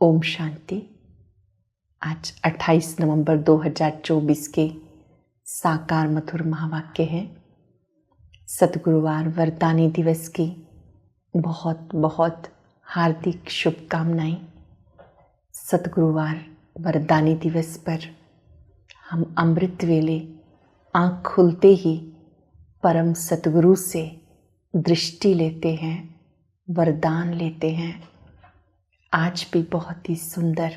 ओम शांति। आज 28 नवंबर 2024 के साकार मधुर महावाक्य हैं। सतगुरुवार वरदानी दिवस की बहुत बहुत हार्दिक शुभकामनाएं। सतगुरुवार वरदानी दिवस पर हम अमृत वेले आँख खुलते ही परम सतगुरु से दृष्टि लेते हैं, वरदान लेते हैं। आज भी बहुत ही सुंदर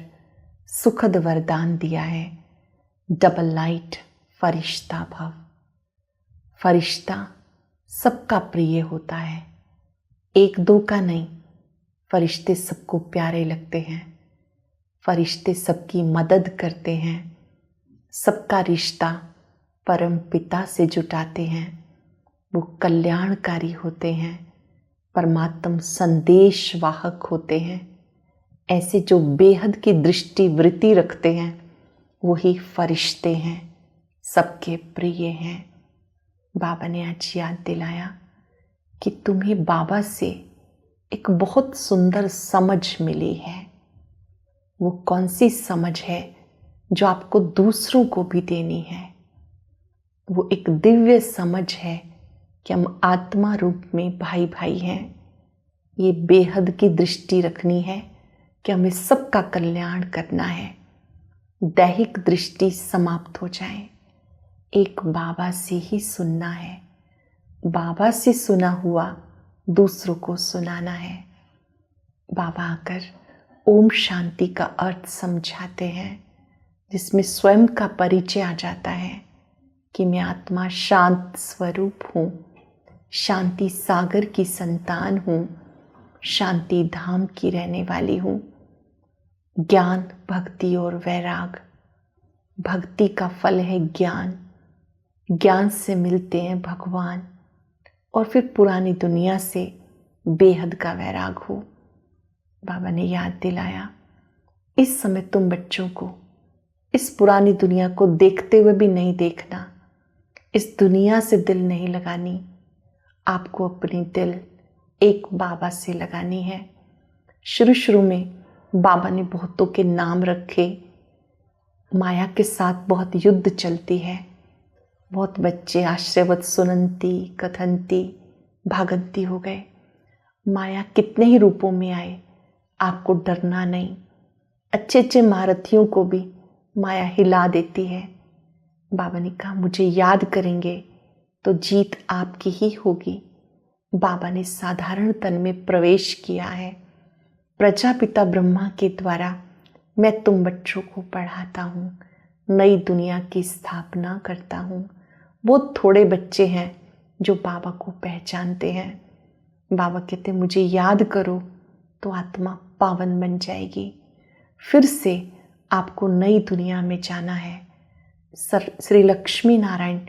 सुखद वरदान दिया है। डबल लाइट फरिश्ता भव। फरिश्ता सबका प्रिय होता है, एक दो का नहीं। फरिश्ते सबको प्यारे लगते हैं, फरिश्ते सबकी मदद करते हैं, सबका रिश्ता परम पिता से जुटाते हैं। वो कल्याणकारी होते हैं, परमात्म संदेश वाहक होते हैं। ऐसे जो बेहद की दृष्टि वृत्ति रखते हैं वही फरिश्ते हैं, सबके प्रिय हैं। बाबा ने आज याद दिलाया कि तुम्हें बाबा से एक बहुत सुंदर समझ मिली है। वो कौन सी समझ है जो आपको दूसरों को भी देनी है। वो एक दिव्य समझ है कि हम आत्मा रूप में भाई भाई हैं। ये बेहद की दृष्टि रखनी है कि हमें सबका कल्याण करना है। दैहिक दृष्टि समाप्त हो जाए, एक बाबा से ही सुनना है। बाबा से सुना हुआ दूसरों को सुनाना है। बाबा आकर ओम शांति का अर्थ समझाते हैं, जिसमें स्वयं का परिचय आ जाता है कि मैं आत्मा शांत स्वरूप हूँ, शांति सागर की संतान हूँ, शांति धाम की रहने वाली हूँ। ज्ञान, भक्ति और वैराग। भक्ति का फल है ज्ञान, ज्ञान से मिलते हैं भगवान, और फिर पुरानी दुनिया से बेहद का वैराग हो। बाबा ने याद दिलाया, इस समय तुम बच्चों को इस पुरानी दुनिया को देखते हुए भी नहीं देखना, इस दुनिया से दिल नहीं लगानी। आपको अपनी दिल एक बाबा से लगानी है। शुरू शुरू में बाबा ने बहुतों के नाम रखे। माया के साथ बहुत युद्ध चलती है। बहुत बच्चे आश्रयवत सुनंती, कथंती, भागंती हो गए। माया कितने ही रूपों में आए, आपको डरना नहीं। अच्छे अच्छे महारथियों को भी माया हिला देती है। बाबा ने कहा मुझे याद करेंगे तो जीत आपकी ही होगी। बाबा ने साधारण तन में प्रवेश किया है। प्रजापिता ब्रह्मा के द्वारा मैं तुम बच्चों को पढ़ाता हूँ, नई दुनिया की स्थापना करता हूँ। बहुत थोड़े बच्चे हैं जो बाबा को पहचानते हैं। बाबा कहते मुझे याद करो तो आत्मा पावन बन जाएगी। फिर से आपको नई दुनिया में जाना है। श्री लक्ष्मी नारायण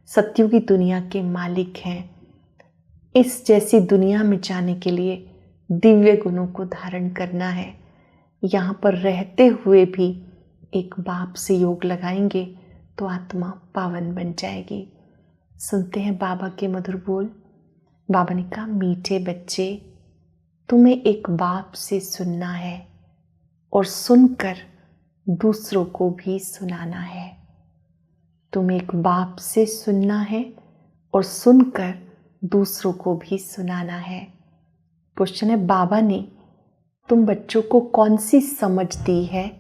सत्युगी दुनिया के मालिक हैं। इस जैसी दुनिया में जाने के लिए दिव्य गुणों को धारण करना है। यहाँ पर रहते हुए भी एक बाप से योग लगाएंगे तो आत्मा पावन बन जाएगी। सुनते हैं बाबा के मधुर बोल। बाबा ने कहा मीठे बच्चे, तुम्हें एक बाप से सुनना है और सुनकर दूसरों को भी सुनाना है। तुम्हें एक बाप से सुनना है और सुनकर दूसरों को भी सुनाना है। क्वेश्चन है, बाबा ने तुम बच्चों को कौन सी समझ दी है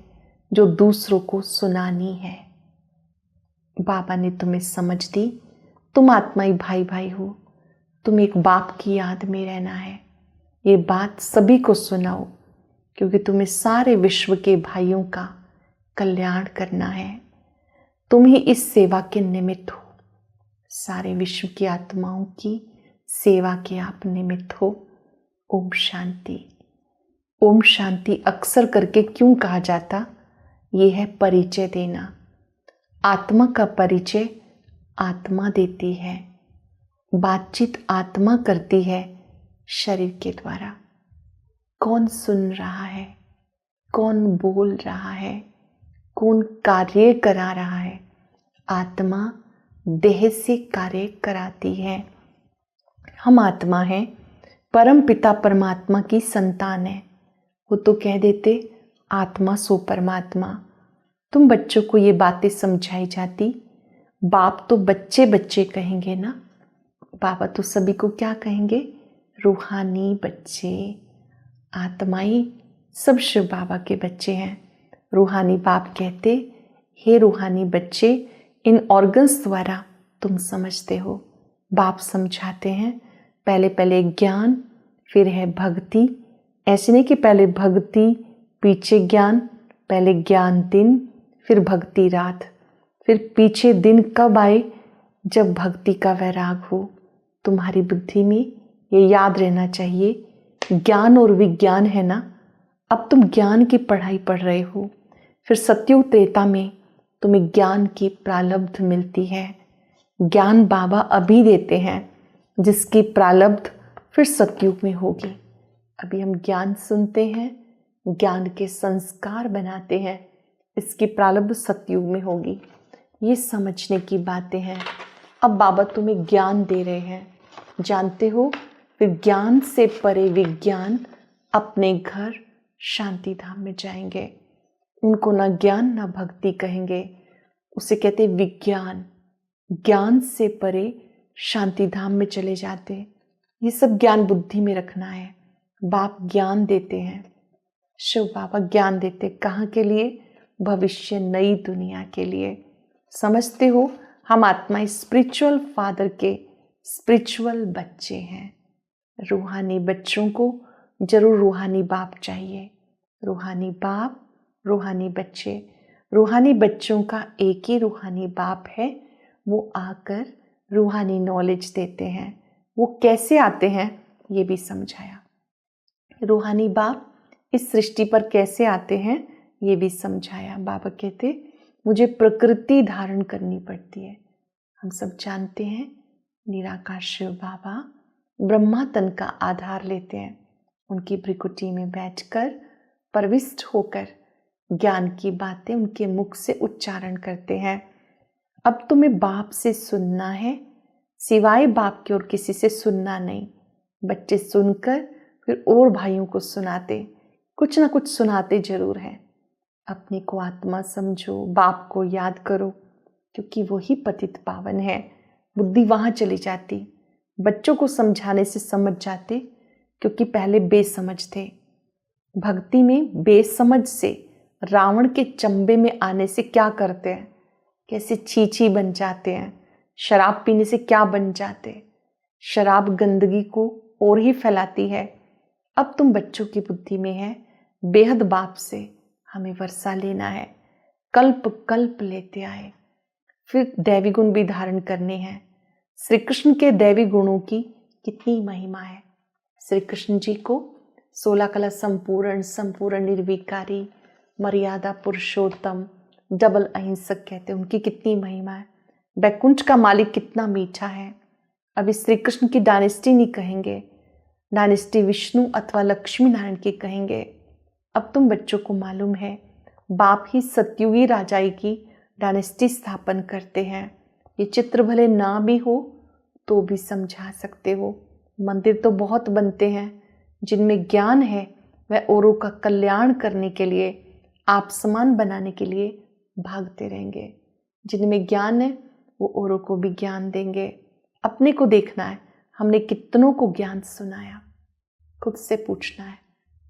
जो दूसरों को सुनानी है। बाबा ने तुम्हें समझ दी, तुम आत्माई भाई भाई हो, तुम एक बाप की याद में रहना है। ये बात सभी को सुनाओ, क्योंकि तुम्हें सारे विश्व के भाइयों का कल्याण करना है। तुम ही इस सेवा के निमित्त हो। सारे विश्व की आत्माओं की सेवा के आप निमित्त हो। ओम शांति। ओम शांति अक्सर करके क्यों कहा जाता? ये है परिचय देना। आत्मा का परिचय आत्मा देती है। बातचीत आत्मा करती है शरीर के द्वारा। कौन सुन रहा है, कौन बोल रहा है, कौन कार्य करा रहा है? आत्मा देह से कार्य कराती है। हम आत्मा हैं, परम पिता परमात्मा की संतान है। वो तो कह देते आत्मा सो परमात्मा। तुम बच्चों को ये बातें समझाई जाती, बाप तो बच्चे बच्चे कहेंगे ना। बाबा तो सभी को क्या कहेंगे? रूहानी बच्चे, आत्माई सब शिव बाबा के बच्चे हैं। रूहानी बाप कहते, हे रूहानी बच्चे, इन ऑर्गन्स द्वारा तुम समझते हो। बाप समझाते हैं, पहले पहले ज्ञान, फिर है भक्ति। ऐसे नहीं कि पहले भक्ति पीछे ज्ञान, पहले ज्ञान दिन फिर भक्ति रात। फिर पीछे दिन कब आए? जब भक्ति का वैराग हो। तुम्हारी बुद्धि में ये याद रहना चाहिए, ज्ञान और विज्ञान है ना। अब तुम ज्ञान की पढ़ाई पढ़ रहे हो, फिर सत्युग त्रेता में तुम्हें ज्ञान की प्रालब्ध मिलती है। ज्ञान बाबा अभी देते हैं, जिसकी प्रालब्ध फिर सत्युग में होगी। अभी हम ज्ञान सुनते हैं, ज्ञान के संस्कार बनाते हैं, इसकी प्रालब्ध सत्युग में होगी। ये समझने की बातें हैं। अब बाबा तुम्हें ज्ञान दे रहे हैं, जानते हो, फिर ज्ञान से परे विज्ञान अपने घर शांति धाम में जाएंगे। उनको ना ज्ञान ना भक्ति कहेंगे, उसे कहते विज्ञान। ज्ञान से परे शांति धाम में चले जाते। ये सब ज्ञान बुद्धि में रखना है। बाप ज्ञान देते हैं, शिव बाबा ज्ञान देते, कहाँ के लिए? भविष्य नई दुनिया के लिए। समझते हो, हम आत्मा स्पिरिचुअल फादर के स्पिरिचुअल बच्चे हैं। रूहानी बच्चों को जरूर रूहानी बाप चाहिए। रूहानी बाप, रूहानी बच्चे। रूहानी बच्चों का एक ही रूहानी बाप है, वो आकर रूहानी नॉलेज देते हैं। वो कैसे आते हैं ये भी समझाया। रूहानी बाप इस सृष्टि पर कैसे आते हैं ये भी समझाया। बाबा कहते, मुझे प्रकृति धारण करनी पड़ती है। हम सब जानते हैं, निराकार शिव बाबा ब्रह्मा तन का आधार लेते हैं। उनकी भ्रिकुटी में बैठकर प्रविष्ट होकर ज्ञान की बातें उनके मुख से उच्चारण करते हैं। अब तुम्हें बाप से सुनना है, सिवाय बाप की और किसी से सुनना नहीं। बच्चे सुनकर फिर और भाइयों को सुनाते, कुछ ना कुछ सुनाते जरूर हैं। अपने को आत्मा समझो, बाप को याद करो, क्योंकि वही पतित पावन है। बुद्धि वहां चली जाती। बच्चों को समझाने से समझ जाते, क्योंकि पहले बेसमझ थे। भक्ति में बेसमझ से रावण के चंबे में आने से क्या करते हैं, कैसे छीछी बन जाते हैं। शराब पीने से क्या बन जाते? शराब गंदगी को और ही फैलाती है। अब तुम बच्चों की बुद्धि में है, बेहद बाप से हमें वर्षा लेना है। कल्प कल्प लेते आए, फिर दैवी गुण भी धारण करने हैं। श्री कृष्ण के दैवी गुणों की कितनी महिमा है। श्री कृष्ण जी को 16 कला संपूर्ण, संपूर्ण निर्विकारी, मर्यादा पुरुषोत्तम, डबल अहिंसक कहते हैं। उनकी कितनी महिमा है। बैकुंठ का मालिक कितना मीठा है। अभी श्री कृष्ण की डायनेस्टी नहीं कहेंगे, डायनेस्टी विष्णु अथवा लक्ष्मी नारायण की कहेंगे। अब तुम बच्चों को मालूम है, बाप ही सतयुगी राजाई की डायनेस्टी स्थापन करते हैं। ये चित्र भले ना भी हो तो भी समझा सकते हो। मंदिर तो बहुत बनते हैं, जिनमें ज्ञान है वह औरों का कल्याण करने के लिए, आप समान बनाने के लिए भागते रहेंगे। जिनमें ज्ञान है वो औरों को भी ज्ञान देंगे। अपने को देखना है, हमने कितनों को ज्ञान सुनाया। खुद से पूछना है,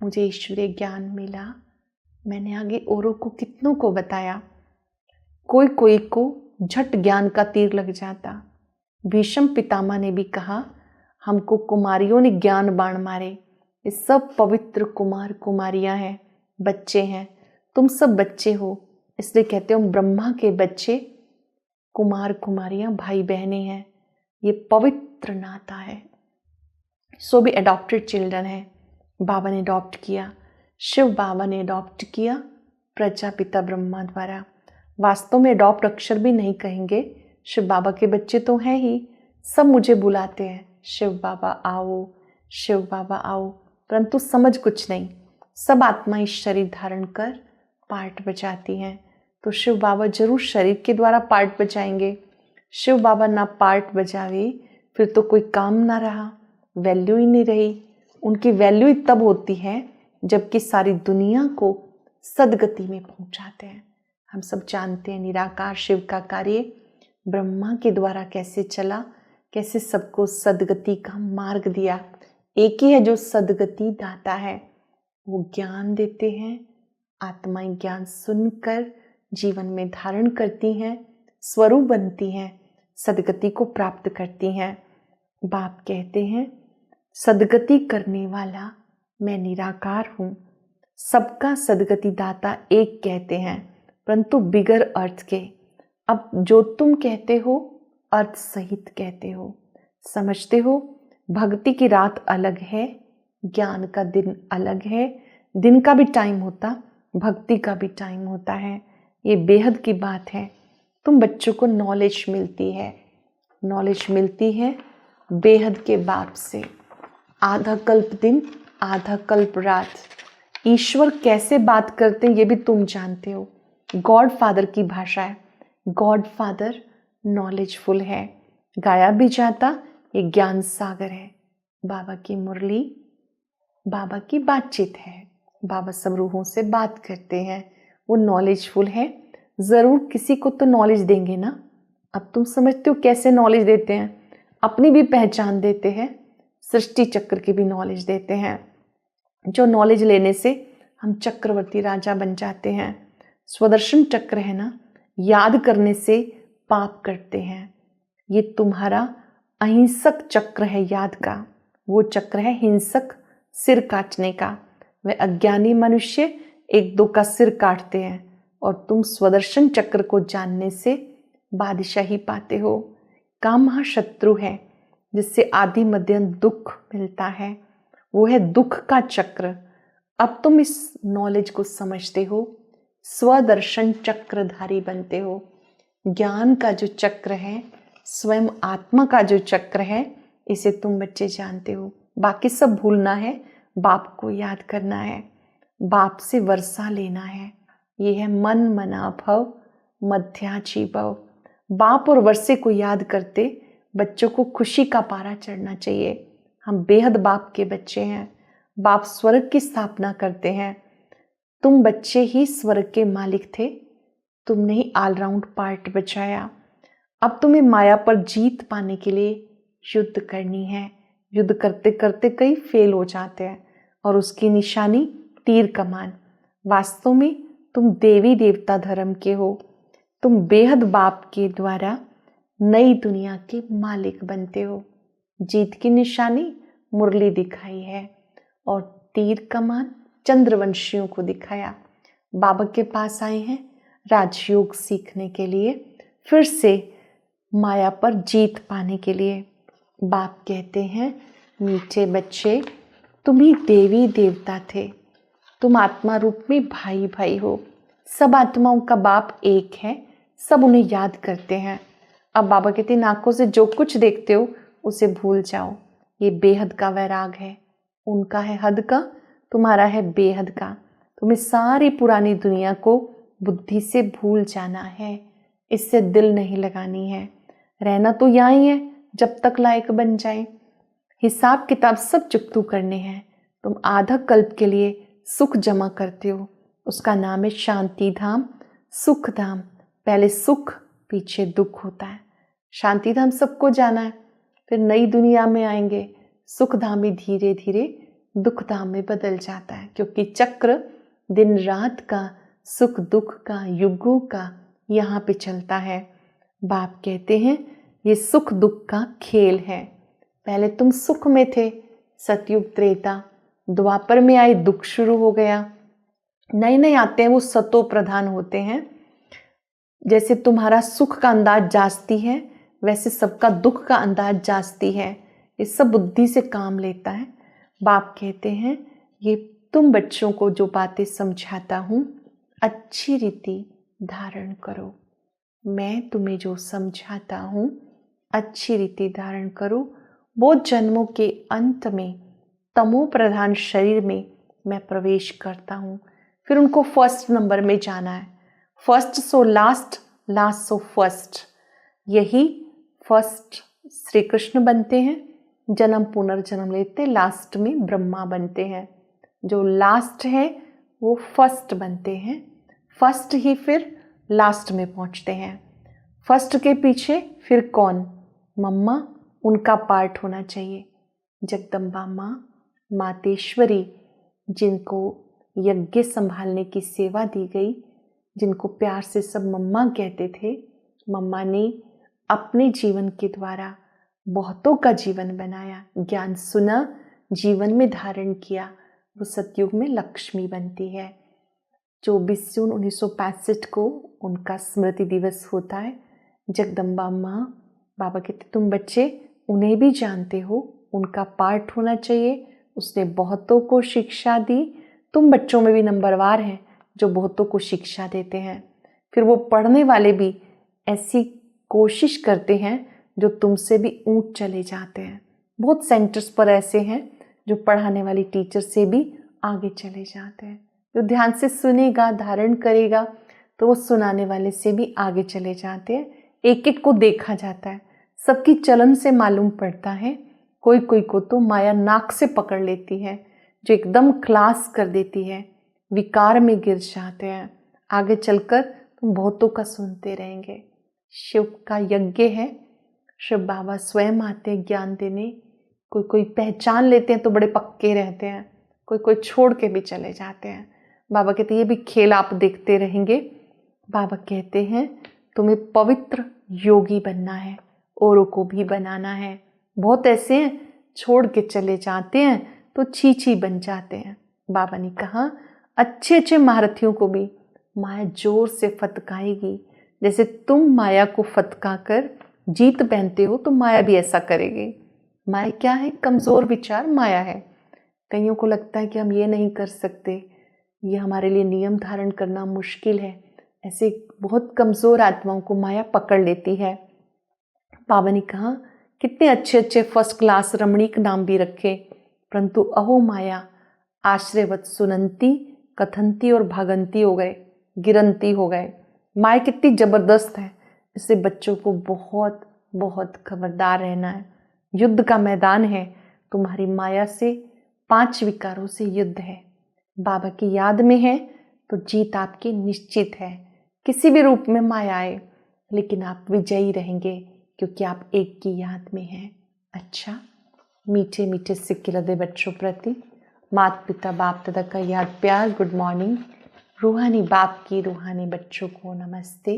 मुझे ईश्वरीय ज्ञान मिला, मैंने आगे औरों को कितनों को बताया। कोई कोई को झट ज्ञान का तीर लग जाता। भीष्म पितामह ने भी कहा, हमको कुमारियों ने ज्ञान बाण मारे। ये सब पवित्र कुमार कुमारियां हैं, बच्चे हैं। तुम सब बच्चे हो, इसलिए कहते हो ब्रह्मा के बच्चे। कुमार कुमारियां भाई बहनें हैं। ये पवित्र नाता है। सो भी अडॉप्टेड चिल्ड्रन है। बाबा ने अडॉप्ट किया, शिव बाबा ने अडॉप्ट किया प्रजापिता ब्रह्मा द्वारा। वास्तव में अडॉप्ट अक्षर भी नहीं कहेंगे, शिव बाबा के बच्चे तो हैं ही। सब मुझे बुलाते हैं, शिव बाबा आओ, शिव बाबा आओ, परंतु समझ कुछ नहीं। सब आत्माएं शरीर धारण कर पार्ट बजाती हैं, तो शिव बाबा जरूर शरीर के द्वारा पार्ट बजाएंगे। शिव बाबा ना पार्ट बजावे फिर तो कोई काम ना रहा, वैल्यू ही नहीं रही। उनकी वैल्यू तब होती है जबकि सारी दुनिया को सदगति में पहुंचाते हैं। हम सब जानते हैं निराकार शिव का कार्य ब्रह्मा के द्वारा कैसे चला, कैसे सबको सदगति का मार्ग दिया। एक ही है जो सदगति दाता है, वो ज्ञान देते हैं। आत्माएं ज्ञान सुनकर जीवन में धारण करती हैं, स्वरूप बनती हैं, सदगति को प्राप्त करती हैं। बाप कहते हैं सदगति करने वाला मैं निराकार हूँ। सबका सदगति दाता एक कहते हैं, परंतु बिगर अर्थ के। अब जो तुम कहते हो अर्थ सहित कहते हो, समझते हो। भक्ति की रात अलग है, ज्ञान का दिन अलग है। दिन का भी टाइम होता, भक्ति का भी टाइम होता है। ये बेहद की बात है। तुम बच्चों को नॉलेज मिलती है, नॉलेज मिलती है बेहद के बाप से। आधा कल्प दिन, आधा कल्प रात। ईश्वर कैसे बात करते हैं ये भी तुम जानते हो। गॉड फादर की भाषा है। गॉड फादर नॉलेजफुल है। गाया भी जाता ये ज्ञान सागर है। बाबा की मुरली, बाबा की बातचीत है। बाबा सब रूहों से बात करते हैं, वो नॉलेजफुल है। ज़रूर किसी को तो नॉलेज देंगे ना। अब तुम समझते हो कैसे नॉलेज देते हैं। अपनी भी पहचान देते हैं, सृष्टि चक्र की भी नॉलेज देते हैं। जो नॉलेज लेने से हम चक्रवर्ती राजा बन जाते हैं। स्वदर्शन चक्र है ना, याद करने से पाप करते हैं। ये तुम्हारा अहिंसक चक्र है याद का। वो चक्र है हिंसक, सिर काटने का। वह अज्ञानी मनुष्य एक दो का सिर काटते हैं और तुम स्वदर्शन चक्र को जानने से बादशाही पाते हो। काम महाशत्रु है जिससे आदि मध्य दुख मिलता है, वो है दुख का चक्र। अब तुम इस नॉलेज को समझते हो, स्वदर्शन चक्रधारी बनते हो। ज्ञान का जो चक्र है, स्वयं आत्मा का जो चक्र है, इसे तुम बच्चे जानते हो। बाकी सब भूलना है, बाप को याद करना है, बाप से वर्षा लेना है। ये है मन मना भव मध्याची भव। बाप और वर्षे को याद करते बच्चों को खुशी का पारा चढ़ना चाहिए। हम बेहद बाप के बच्चे हैं। बाप स्वर्ग की स्थापना करते हैं। तुम बच्चे ही स्वर्ग के मालिक थे, तुमने ही ऑलराउंड पार्ट बचाया। अब तुम्हें माया पर जीत पाने के लिए युद्ध करनी है। युद्ध करते करते कई फेल हो जाते हैं और उसकी निशानी तीर कमान। वास्तव में तुम देवी देवता धर्म के हो। तुम बेहद बाप के द्वारा नई दुनिया के मालिक बनते हो। जीत की निशानी मुरली दिखाई है और तीर कमान चंद्रवंशियों को दिखाया। बाबा के पास आए हैं राजयोग सीखने के लिए, फिर से माया पर जीत पाने के लिए। बाप कहते हैं मीठे बच्चे, तुम ही देवी देवता थे। तुम आत्मा रूप में भाई भाई हो। सब आत्माओं का बाप एक है, सब उन्हें याद करते हैं। अब बाबा कहते हैं आंखों से जो कुछ देखते हो उसे भूल जाओ। ये बेहद का वैराग है। उनका है हद का, तुम्हारा है बेहद का। तुम्हें सारी पुरानी दुनिया को बुद्धि से भूल जाना है, इससे दिल नहीं लगानी है। रहना तो यहाँ ही है जब तक लायक बन जाए। हिसाब किताब सब चुकतू करने हैं। तुम आधा कल्प के लिए सुख जमा करते हो, उसका नाम है शांति धाम, सुख धाम। पहले सुख, पीछे दुख होता है। शांति धाम सबको जाना है, फिर नई दुनिया में आएंगे। सुख धाम ही धीरे धीरे दुख धाम में बदल जाता है, क्योंकि चक्र दिन रात का, सुख दुख का, युगों का यहाँ पे चलता है। बाप कहते हैं ये सुख दुख का खेल है। पहले तुम सुख में थे, सतयुग त्रेता, द्वापर में आए दुख शुरू हो गया। नए नए आते हैं वो सतो प्रधान होते हैं। जैसे तुम्हारा सुख का अंदाज जाचती है, वैसे सबका दुख का अंदाज जाचती है। ये सब बुद्धि से काम लेता है। बाप कहते हैं ये तुम बच्चों को जो बातें समझाता हूँ अच्छी रीति धारण करो। मैं तुम्हें जो समझाता हूँ अच्छी रीति धारण करो। वो जन्मों के अंत में तमो प्रधान शरीर में मैं प्रवेश करता हूँ। फिर उनको फर्स्ट नंबर में जाना है। First so last, last so first. यही फर्स्ट श्री कृष्ण बनते हैं, जन्म पुनर्जन्म लेते, लास्ट में ब्रह्मा बनते हैं। जो लास्ट है वो फर्स्ट बनते हैं, फर्स्ट ही फिर लास्ट में पहुंचते हैं। फर्स्ट के पीछे फिर कौन? मम्मा, उनका पार्ट होना चाहिए। जगदम्बा माँ, मातेश्वरी, जिनको यज्ञ संभालने की सेवा दी गई, जिनको प्यार से सब मम्मा कहते थे, मम्मा ने अपने जीवन के द्वारा बहुतों का जीवन बनाया, ज्ञान सुना, जीवन में धारण किया। वो सतयुग में लक्ष्मी बनती है। 24 जून 1965 को उनका स्मृति दिवस होता है। जगदम्बा माँ, बाबा कहते तुम बच्चे उन्हें भी जानते हो, उनका पार्ट होना चाहिए। उसने बहुतों को शिक्षा दी। तुम बच्चों में भी नंबरवार हैं जो बहुतों को शिक्षा देते हैं। फिर वो पढ़ने वाले भी ऐसी कोशिश करते हैं जो तुमसे भी ऊंच चले जाते हैं। बहुत सेंटर्स पर ऐसे हैं जो पढ़ाने वाली टीचर से भी आगे चले जाते हैं। जो ध्यान से सुनेगा, धारण करेगा, तो वो सुनाने वाले से भी आगे चले जाते हैं। एक एक को देखा जाता है, सबकी चलन से मालूम पड़ता है। कोई कोई को तो माया नाक से पकड़ लेती है, जो एकदम क्लास कर देती है, विकार में गिर जाते हैं। आगे चलकर तुम बहुतों का सुनते रहेंगे। शिव का यज्ञ है, शिव बाबा स्वयं आते हैं ज्ञान देने। कोई कोई पहचान लेते हैं तो बड़े पक्के रहते हैं, कोई कोई छोड़ के भी चले जाते हैं। बाबा कहते ये भी खेल आप देखते रहेंगे। बाबा कहते हैं तुम्हें पवित्र योगी बनना है, औरों को भी बनाना है। बहुत ऐसे हैं छोड़ के चले जाते हैं तो छी बन जाते हैं। बाबा ने कहा अच्छे अच्छे महारथियों को भी माया जोर से फतकाएगी। जैसे तुम माया को फतका कर जीत पहनते हो तो माया भी ऐसा करेगी। माया क्या है? कमज़ोर विचार माया है। कईयों को लगता है कि हम ये नहीं कर सकते, ये हमारे लिए नियम धारण करना मुश्किल है। ऐसे बहुत कमज़ोर आत्माओं को माया पकड़ लेती है। बाबा ने कहा कितने अच्छे अच्छे फर्स्ट क्लास रमणीक नाम भी रखे, परंतु अहो माया आश्रयवत सुनंती कथंती और भागंती हो गए, गिरंती हो गए। माया कितनी ज़बरदस्त है, इससे बच्चों को बहुत बहुत खबरदार रहना है। युद्ध का मैदान है, तुम्हारी माया से 5 विकारों से युद्ध है। बाबा की याद में है तो जीत आपकी निश्चित है। किसी भी रूप में माया आए, लेकिन आप विजयी रहेंगे क्योंकि आप एक की याद में हैं। अच्छा, मीठे मीठे सिक्के लदे बच्चों प्रति माता पिता बाप दादा का याद प्यार गुड मॉर्निंग। रूहानी बाप की रूहानी बच्चों को नमस्ते।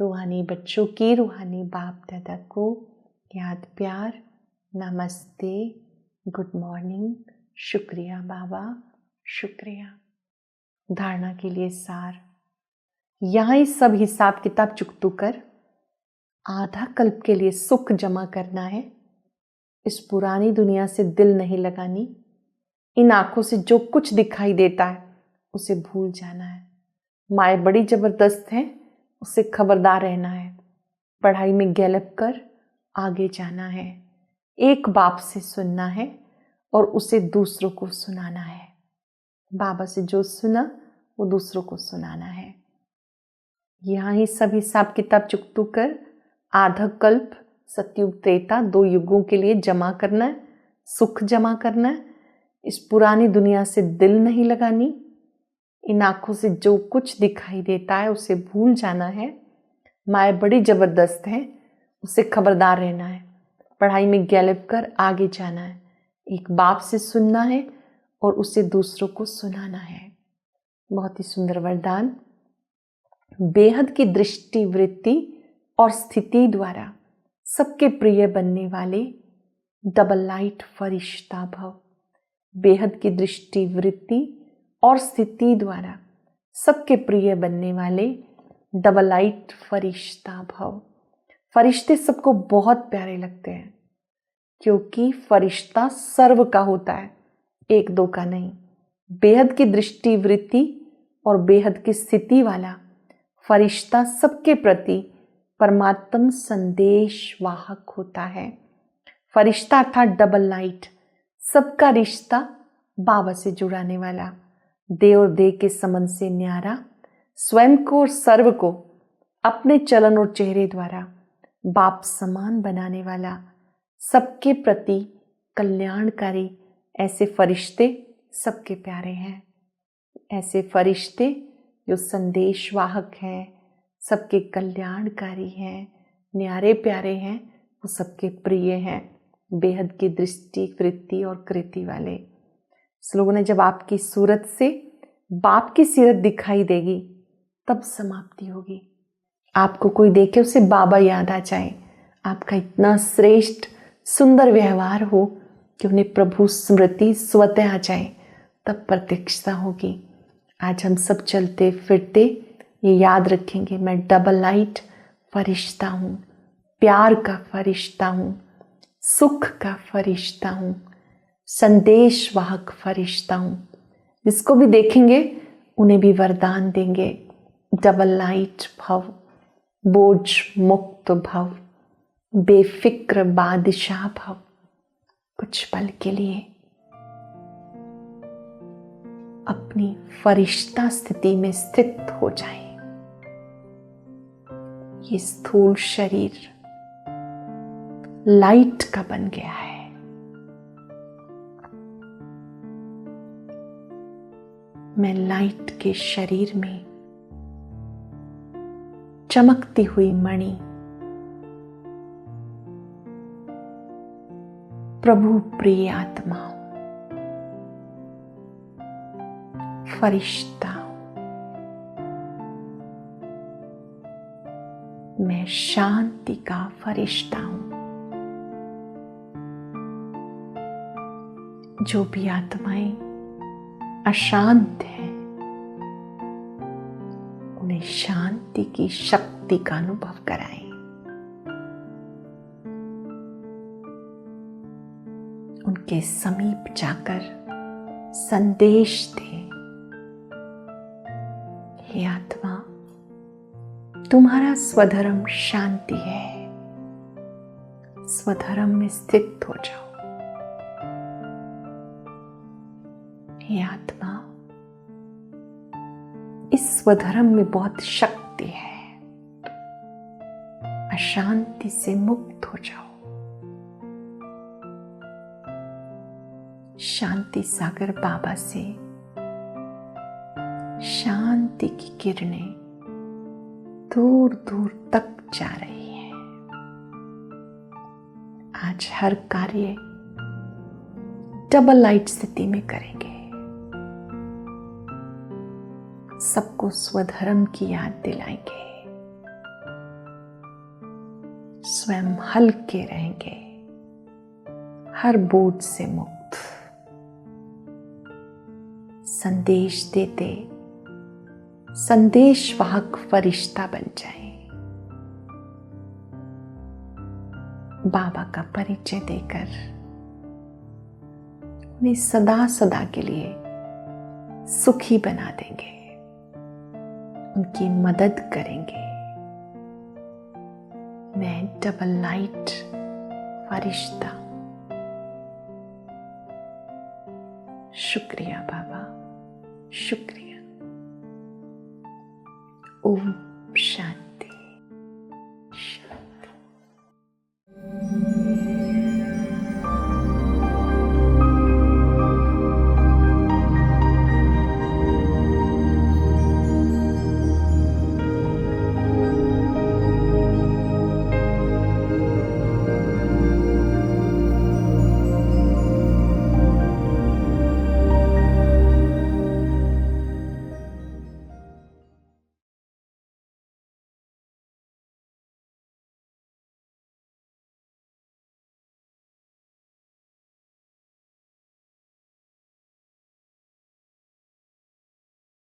रूहानी बच्चों की रूहानी बाप दादा को याद प्यार नमस्ते, गुड मॉर्निंग, शुक्रिया बाबा, शुक्रिया। धारणा के लिए सार, यहाँ ही सब हिसाब किताब चुकतू कर आधा कल्प के लिए सुख जमा करना है। इस पुरानी दुनिया से दिल नहीं लगानी। इन आंखों से जो कुछ दिखाई देता है उसे भूल जाना है। माया बड़ी जबरदस्त है, उससे खबरदार रहना है। पढ़ाई में गैलप कर आगे जाना है। एक बाप से सुनना है और उसे दूसरों को सुनाना है। बाबा से जो सुना वो दूसरों को सुनाना है। यहाँ ही सब हिसाब किताब चुकतू कर आधा कल्प सतयुग त्रेता 2 युगों के लिए जमा करना है, सुख जमा करना है। इस पुरानी दुनिया से दिल नहीं लगानी। इन आंखों से जो कुछ दिखाई देता है उसे भूल जाना है। माया बड़ी जबरदस्त है, उससे खबरदार रहना है। पढ़ाई में गैलप कर आगे जाना है। एक बाप से सुनना है और उसे दूसरों को सुनाना है। बहुत ही सुंदर वरदान। बेहद की दृष्टि वृत्ति और स्थिति द्वारा सबके प्रिय बनने वाले डबल लाइट फरिश्ता भव। बेहद की दृष्टि वृत्ति और स्थिति द्वारा सबके प्रिय बनने वाले डबल लाइट फरिश्ता भव। फरिश्ते सबको बहुत प्यारे लगते हैं क्योंकि फरिश्ता सर्व का होता है, 1-2 का नहीं। बेहद की दृष्टि वृत्ति और बेहद की स्थिति वाला फरिश्ता सबके प्रति परमात्म संदेश वाहक होता है। फरिश्ता अर्थात डबल लाइट, सबका रिश्ता बाबा से जुड़ाने वाला, देव और देह के संबंध से न्यारा, स्वयं को और सर्व को अपने चलन और चेहरे द्वारा बाप समान बनाने वाला, सबके प्रति कल्याणकारी, ऐसे फरिश्ते सबके प्यारे हैं। ऐसे फरिश्ते जो संदेशवाहक हैं, सबके कल्याणकारी हैं, न्यारे प्यारे हैं, वो सबके प्रिय हैं, बेहद की दृष्टि, वृत्ति और कृति वाले। इस लोगों ने जब आपकी सूरत से बाप की सीरत दिखाई देगी तब समाप्ति होगी। आपको कोई देखे उसे बाबा याद आ जाए, आपका इतना श्रेष्ठ सुंदर व्यवहार हो कि उन्हें प्रभु स्मृति स्वतः आ जाए, तब प्रत्यक्षता होगी। आज हम सब चलते फिरते ये याद रखेंगे, मैं डबल लाइट फरिश्ता हूँ, प्यार का फरिश्ता हूँ, सुख का फरिश्ता हूँ, संदेशवाहक फरिश्ता हूँ। जिसको भी देखेंगे उन्हें भी वरदान देंगे, डबल लाइट भव, बोझ मुक्त भव, बेफिक्र बादशाह भव। कुछ पल के लिए अपनी फरिश्ता स्थिति में स्थित हो जाएं। ये स्थूल शरीर लाइट का बन गया है। मैं लाइट के शरीर में चमकती हुई मणि, प्रभु प्रिय आत्मा हूं, फरिश्ता हूं। मैं शांति का फरिश्ता हूं। जो भी आत्माएं अशांत हैं उन्हें शांति की शक्ति का अनुभव कराएं। उनके समीप जाकर संदेश दें, हे आत्मा, तुम्हारा स्वधर्म शांति है, स्वधर्म में स्थित हो जाओ। हे आत्मा, इस स्वधर्म में बहुत शक्ति है, अशांति से मुक्त हो जाओ। शांति सागर बाबा से शांति की किरणें दूर दूर तक जा रही है। आज हर कार्य डबल लाइट स्थिति में करेंगे। सबको स्वधर्म की याद दिलाएंगे। स्वयं हल्के रहेंगे, हर बोझ से मुक्त। संदेश देते संदेशवाहक फरिश्ता बन जाए। बाबा का परिचय देकर उन्हें सदा सदा के लिए सुखी बना देंगे, उनकी मदद करेंगे। मैं डबल लाइट फरिश्ता हूं। शुक्रिया बाबा, शुक्रिया। ओम